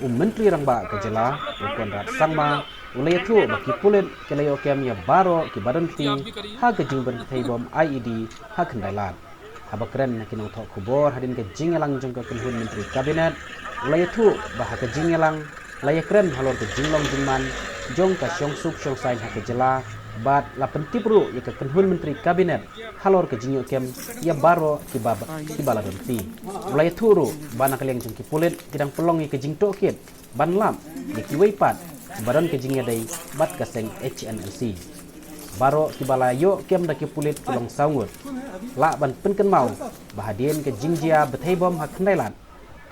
menteri rangba ke jela ukon rat sangma ulayatu baki pulit kelayo kem ya baroh ki donkti ha ke jingben bom IED ha kendailat habakren kinong thok khubor hadin ke jingelang jong ke kunhun menteri kabinet ulayatu bah ke jingelang layakren halor ke jinglong jingman jong ka syong sup syong sain ha ke jela bat la pentipru ya ke kunhun menteri kabinet halor ke jingyo kem ya baroh ki bala donkti ulayatu ru bana kaliang jong ki pulit kidang pelong ya ke jing tokit ban lam ya ki weipat baron ke jingya dai bat ka seng HNLC baroh ki bala yo kem da ki pulit kulong saungut la ban penken mau bahadien ke jingjia bethei bom ha kendailat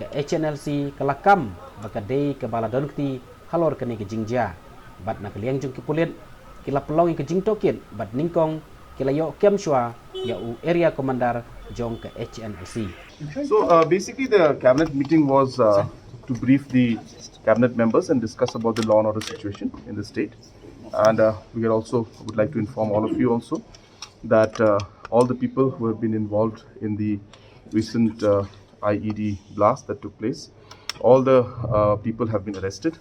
ke HNLC ke lakam baka dei ke bala donkti halor ke ni ke jingjia bat na kaliang jong ki pulit kila pelong ke jing tokit bat ningkong kila yo kem shwa ya u area commander jong ke HNLC. So basically the cabinet meeting was to brief the cabinet members and discuss about the law and order situation in the state, and we also would like to inform all of you also that all the people who have been involved in the recent IED blast that took place, all the people have been arrested,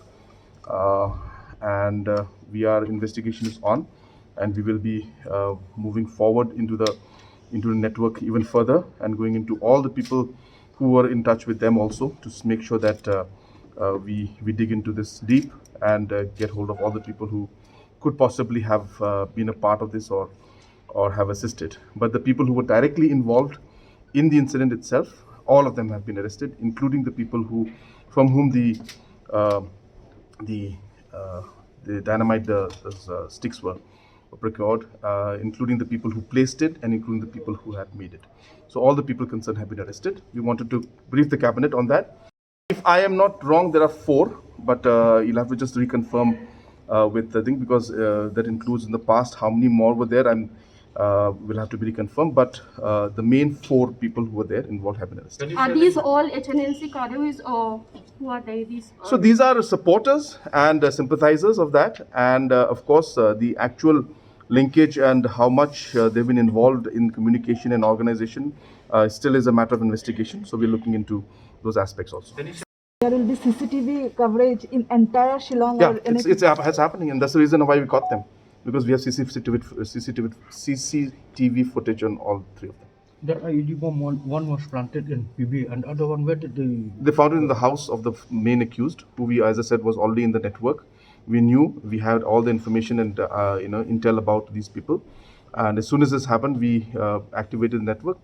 and our investigation is on, and we will be moving forward into the network even further and going into all the people who were in touch with them also to make sure that we dig into this deep and get hold of all the people who could possibly have been a part of this or have assisted. But the people who were directly involved in the incident itself, all of them have been arrested, including the people from whom the dynamite sticks were procured, including the people who placed it and including the people who had made it. So all the people concerned have been arrested. We wanted to brief the cabinet on that. If I am not wrong, there are 4, but you'll have to just reconfirm with the thing, because that includes in the past how many more were there, and will have to be reconfirmed. But the main 4 people who were there involved have been arrested. Are these all HNLC cadres or who are they? So these are supporters and sympathizers of that, and of course the actual linkage and how much they've been involved in communication and organization still is a matter of investigation. So we're looking into those aspects also. There will be CCTV coverage in entire Shillong. Yeah, it's happening, and that's the reason why we caught them, because we have CCTV footage on all 3 of them. That IED bomb, one was planted in PB and other one, where did they found it in the house of the main accused, who we, as I said, was already in the network. We knew, we had all the information and intel about these people, and as soon as this happened, we activated the network,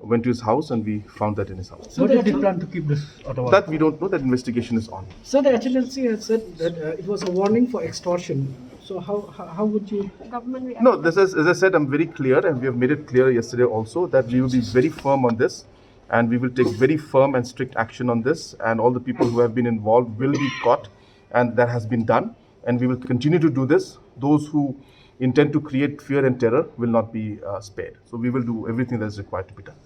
went to his house, and we found that in his house. So did they plan to keep this otherwise? That we don't know. That investigation is on. So the HNLC has said that it was a warning for extortion. So how would you? Government react? No, this is, as I said, I'm very clear, and we have made it clear yesterday also that we will be very firm on this, and we will take very firm and strict action on this, and all the people who have been involved will be caught, and that has been done, and we will continue to do this. Those who intend to create fear and terror will not be spared. So we will do everything that is required to be done.